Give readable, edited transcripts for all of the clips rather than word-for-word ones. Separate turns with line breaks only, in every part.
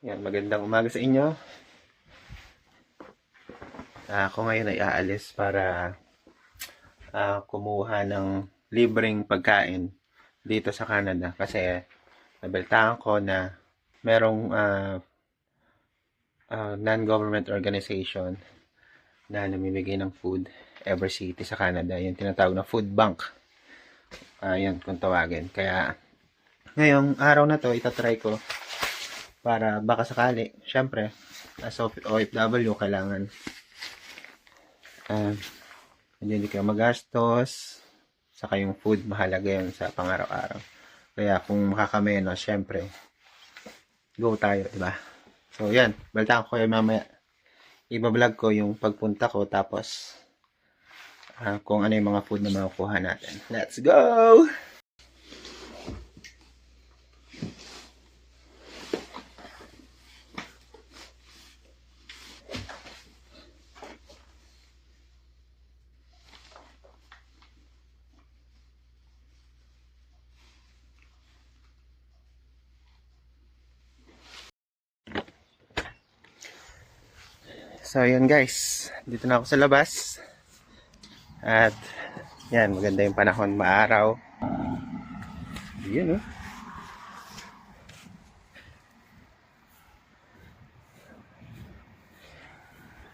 Yan, magandang umaga sa inyo. Ako ngayon ay aalis para kumuha ng libreng pagkain dito sa Canada kasi nabaltaan ko na merong non-government organization na namimigay ng food every city sa Canada. Yung tinatawag na food bank. Yan kung tawagin. Kaya ngayong araw na to, itatry ko para baka sakali, syempre, as OFW, kailangan hindi kayo magastos, saka yung food mahalaga yun sa pang-araw-araw. Kaya kung makakamenos, syempre, go tayo, diba? So, yan. Balitaan ko kayo mamaya. Iba-vlog ko yung pagpunta ko, tapos kung ano yung mga food na makukuha natin. Let's go! So, yun guys. Dito na ako sa labas. At, yan. Maganda yung panahon. Maaraw. Yun, oh.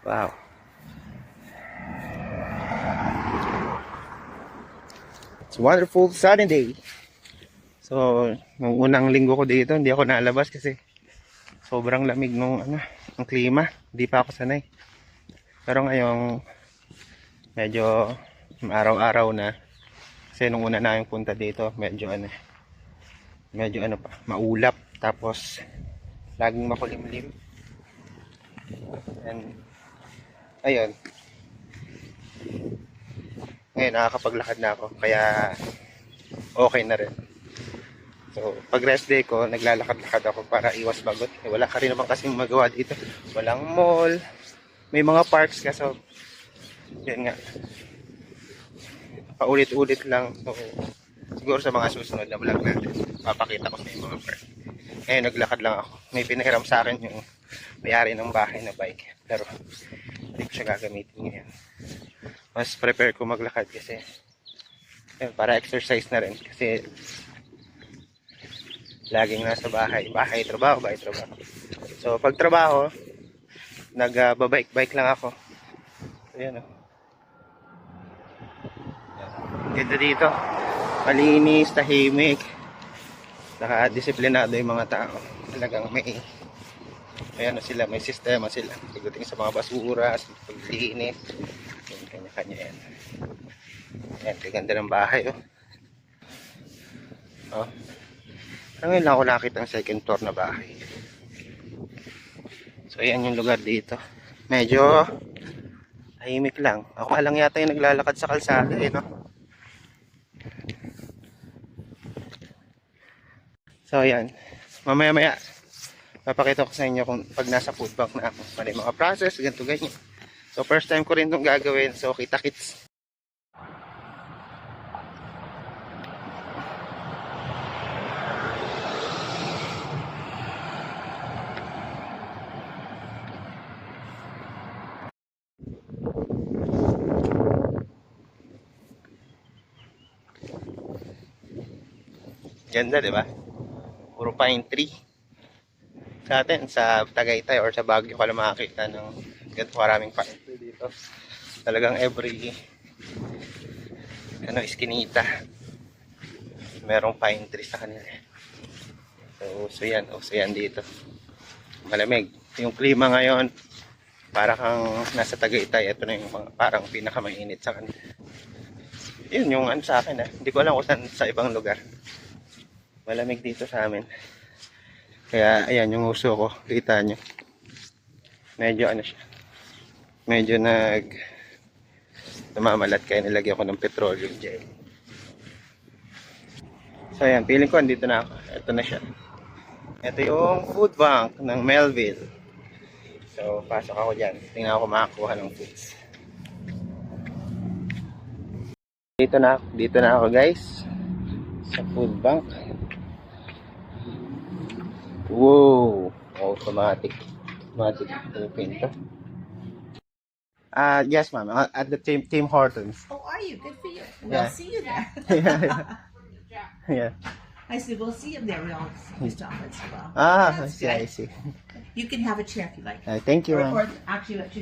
Wow. It's a wonderful sunny day. So, nung unang linggo ko dito, hindi ako nalabas kasi sobrang lamig ng klima. Hindi pa ako sanay. Pero ngayong medyo araw-araw na. Kasi nung una na yung punta dito, medyo pa, maulap. Tapos laging makulimlim. And ayun. Ngayon nakakapaglakad na ako, kaya okay na rin. So, pag rest day ko, naglalakad-lakad ako para iwas bagot. Wala ka rin naman kasi magawa dito. Walang mall. May mga parks kaso, yun nga. Paulit-ulit lang. So, siguro sa mga susunod na vlog natin, papakita ko sa yung mga park. Ngayon, naglakad lang ako. May pinahiram sa akin yung may-ari ng bahay na bike. Pero, hindi ko siya gagamitin ngayon. Mas prepare ko maglakad kasi, yun, para exercise na rin. Kasi, laging nasa bahay, trabaho. So pag trabaho, nagbabike-bike lang ako. So yan, oh. Ganda dito, malinis, tahimik, naka-disiplinado yung mga tao. Talagang may sila, may sistema sila pagdating sa mga basura, sa paglinis, yung kanya-kanya yan. Yan, ganda ng bahay, oh. Oh. Ngayon lang ako nakita ang second floor na bahay. So ayan yung lugar dito. Medyo tahimik lang. Ako lang yata yung naglalakad sa kalsada, no? So ayan. Mamaya papakita ko sa inyo kung pag nasa food bank na ako. Ano yung mga process, ganito ganyan. So first time ko rin itong gagawin. So kita-kits. Ganda, di ba? Puro pine tree. Sa atin, sa Tagaytay or sa Baguio ka lang makakita ng ganito karaming pine tree dito. Talagang every iskinita merong pine tree sa kanila. So yan dito. Malamig. Yung klima ngayon, para kang nasa Tagaytay. Ito na yung parang pinakamainit sa kanila. Yun yung sa akin. Hindi ko alam kung saan sa ibang lugar. Malamig dito sa amin. Kaya ayan yung uso ko. Kita nyo. Medyo siya. Medyo namamalat, kaya nilagyan ko ng petroleum gel. So ayan, feeling ko andito na ako. Ito na siya. Ito yung food bank ng Melville. So pasok ako dyan. Tingnan ako makakuha ng foods. Dito na ako guys. Sa food bank. Wow! Oh. Automatic open to. Yes, ma'am. At the Tim Hortons.
Oh, are you? Good for you. We'll
Yeah.
see you there.
Yeah.
I said, we'll see him there. We all used to office as well.
I
That's
see,
good.
I see.
You can have a chair if you like.
Thank you,
Or
ma'am.
actually, or do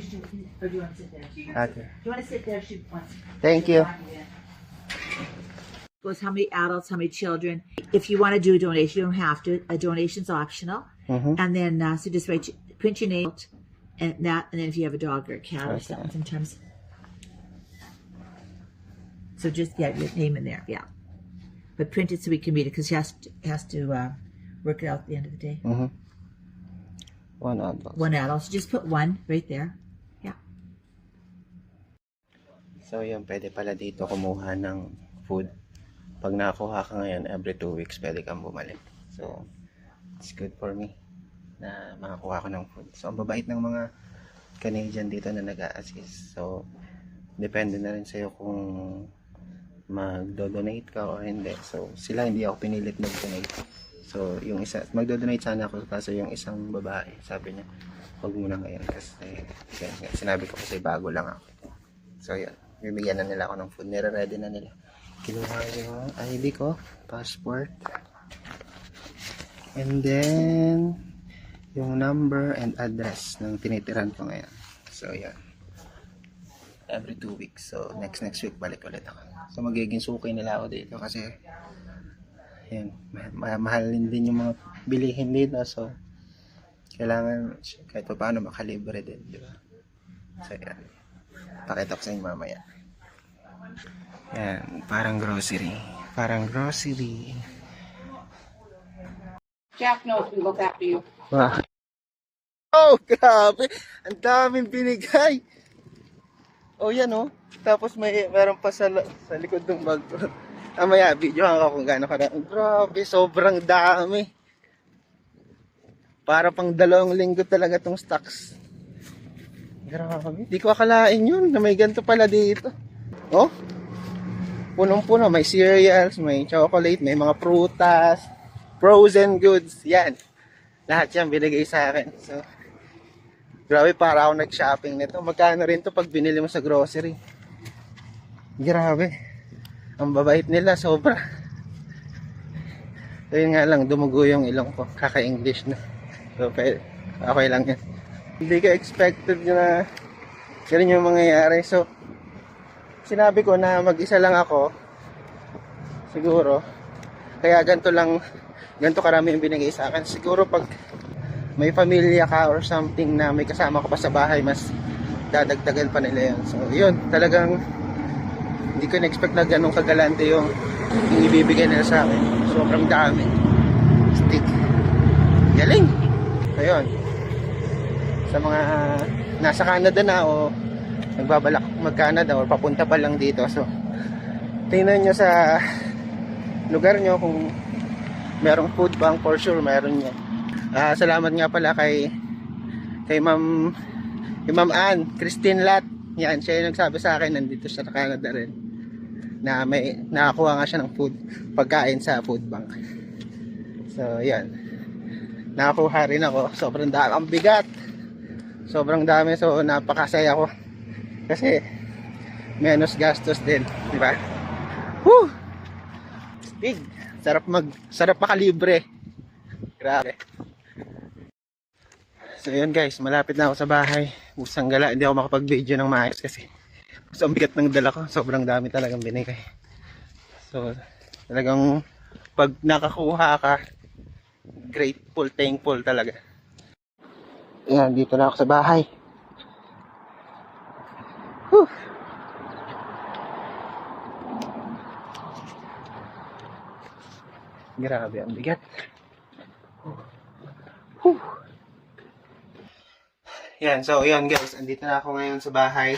you want to sit there?
Okay.
Do you want to sit there? She wants.
Thank you.
Goes how many adults, how many children. If you want to do a donation, you don't have to. A donation's optional.
Mm-hmm.
And then so just print your name and that, and then if you have a dog or a cat or
Okay.
something, sometimes. So just your name in there, yeah. But print it so we can read it because he has to work it out at the end of the day.
Mm-hmm. One adult.
One adult. So just put one right there. Yeah.
So yun, pwede pala dito kumuha ng food. Pag nakakuha ka ngayon, every 2 weeks pwede kang bumalik. So, it's good for me na makakuha ko ng food. So, ang babait ng mga Canadian dito na nag-a-assist. So, depende na rin sa'yo kung magdo-donate ka o hindi. So, sila hindi ako pinilit mag-donate. So, yung isa, magdo-donate sana ako kaso yung isang babae, sabi niya, huwag muna ngayon kasi sinabi ko kasi bago lang ako. So, yun. Bibigyan na nila ako ng food. Nire-ready na nila. Kinuha yung ID ko, passport, and then yung number and address ng tinitiran ko ngayon. So yan, every 2 weeks. So next week balik ulit ako. So magiging suki nila ako dito kasi yan, mahal din yung mga bilihin dito. So kailangan kahit pa paano makalibre din, di ba? So yan, pakita ko sa inyo mamaya. Yan, parang grocery.
Jack knows we look after you.
Wow. Oh, grabe. Ang daming binigay. Oh, yan oh. Tapos meron pa sa likod ng bag. Mamaya, videohan ko kung gaano karami. Grabe, sobrang dami. Para pang 2 linggo talaga tong stocks. Grabe. Di ko akalain yun na may ganito pala dito. Oh. Punong-puno, may cereals, may chocolate, may mga prutas, frozen goods, yan. Lahat yan binigay sa akin. So, grabe, para ako nag-shopping nito. Magkano rin to pag binili mo sa grocery? Grabe. Ang babait nila, sobra. So, yun nga lang, dumugo yung ilong ko. Kaka-English na. So, okay lang yan. Hindi ko expected na ganun yung mangyayari. So, sinabi ko na mag-isa lang ako siguro kaya ganito karami yung binigay sa akin. Siguro pag may pamilya ka or something na may kasama ka pa sa bahay, mas dadagdagan pa nila yun. So yun, talagang hindi ko na-expect na ganun kagalante yung ibibigay nila sa akin. Sobrang dami. Stick. Galing. Ayun, sa mga nasa Canada na o nagbabalak mag-Canada or papunta pa lang dito, so tingnan nyo sa lugar nyo kung merong food bank. For sure meron yan. Salamat nga pala kay Ma'am Ann Christine Lat. Yan, siya yung nagsabi sa akin, nandito siya sa Canada rin, na may nakakuha nga siya ng pagkain sa food bank. So yan, nakakuha rin ako. Sobrang dami, ang bigat, sobrang dami. So napakasaya ko kasi menos gastos din, di ba? Woo! Big, sarap makalibre. Grabe. So yun guys, malapit na ako sa bahay. Usang gala, hindi ako makapag-video ng maayos kasi ang bigat ng dala ko. Sobrang dami talagang binigay. So talagang pag nakakuha ka, grateful, thankful talaga. Yan, dito na ako sa bahay. Whew. Grabe, ang bigat. Whew. Yan, so yun guys, andito na ako ngayon sa bahay.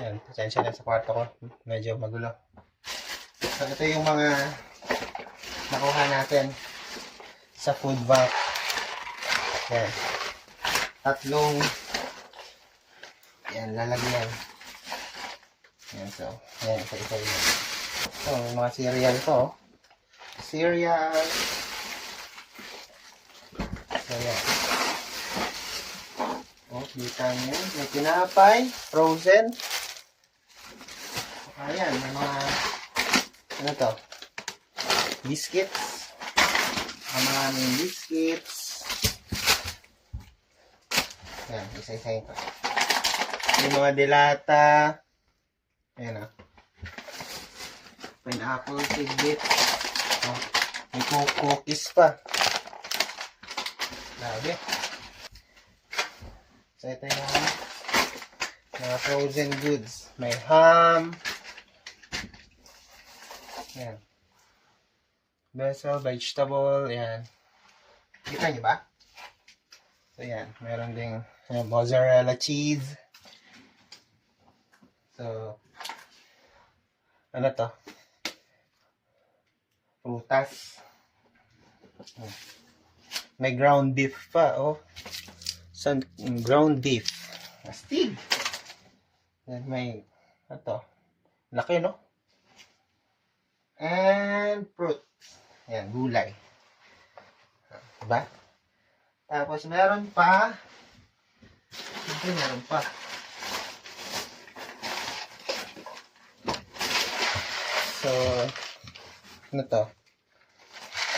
Yan, pasensya na sa kwarto ko. Medyo magulo. So ito yung mga nakuha natin sa food bank. Yan. Tatlong yan, lalagyan. Yan, so yan, isa yun. So, mga cereal ko. Cereal. So yan. Kita niyo, may tinapay, frozen. Ayan, may mga, ano to? Biscuits. Maraming biscuits. Ayan, isa-isahin ko. May mga dilata. Ayan, pineapple tidbit. Oh, may cookies pa. Grabe. So, ito yung mga frozen goods. May ham. Ayan. Basil, vegetable. Ayan. Kita niyo ba? So, ayan. Meron ding mozzarella cheese. So, ano to? Prutas. May ground beef pa, oh. Ground beef. Astig. Then may, ano to? Laki, no? And fruit. Ayan, gulay. Diba? Tapos meron pa. Siyempre meron pa. So, ano to?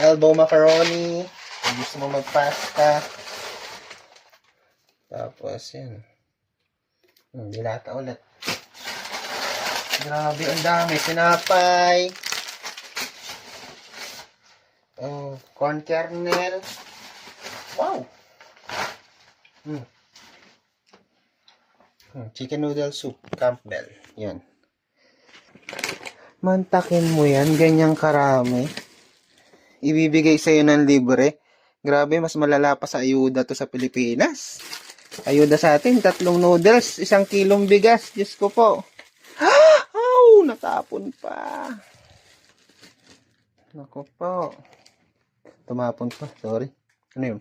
Elbow macaroni. Kung gusto mo mag-pasta. Tapos, yan. Dilata ulit. Grabe, ang dami. Tinapay. Oh, corn kernel. Wow. Chicken noodle soup. Campbell. Yan. Mantakin mo yan. Ganyang karami. Ibibigay sa'yo ng libre. Grabe, mas malala pa sa ayuda to sa Pilipinas. Ayuda sa atin, 3 noodles, 1 kilong bigas. Diyos ko po. Ow! Natapon pa. Naku po. Tumapon pa. Sorry. Ano yun?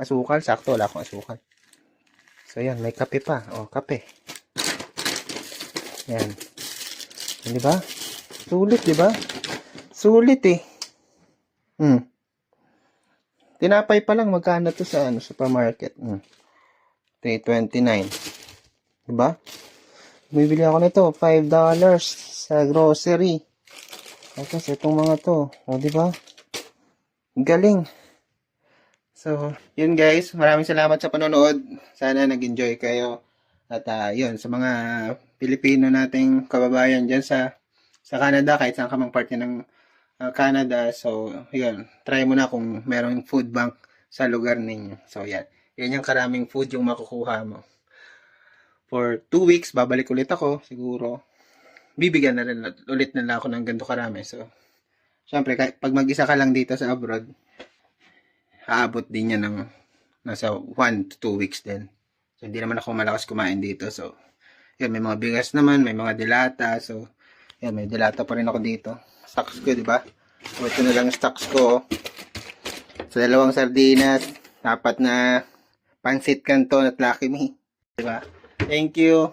Asukal. Sakto. Wala akong asukal. So, yan. May kape pa. O, kape. Yan. Yan, diba? Sulit, diba? Sulit eh. Tinapay pa lang. Magkano to sa supermarket? 3.29. Diba? Bibili ako nito. $5 sa grocery. Tapos, itong mga to. O, diba? Galing. So, yun guys. Maraming salamat sa panonood. Sana nag-enjoy kayo. At yun, sa mga Pilipino nating kababayan dyan sa Canada, kahit saan ka mang parte ng Canada. So, yun. Try mo na kung merong food bank sa lugar ninyo. So, yan. Yan yung karaming food yung makukuha mo. For 2 weeks, babalik ulit ako. Siguro, bibigyan na rin ulit nila ako ng ganito karami. So, syempre, pag mag-isa ka lang dito sa abroad, haabot din yan ng nasa 1 to 2 weeks din. So, hindi naman ako malakas kumain dito. So, yun, may mga bigas naman, may mga dilata. So, yan, may dilata pa rin ako dito. Stocks ko, diba? So, ito na lang stocks ko. So, 2 sardinas, 4 na pansit canton at Lucky Me. Diba? Thank you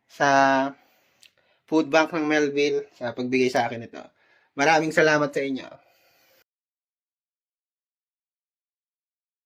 sa food bank ng Melville sa pagbigay sa akin ito. Maraming salamat sa inyo.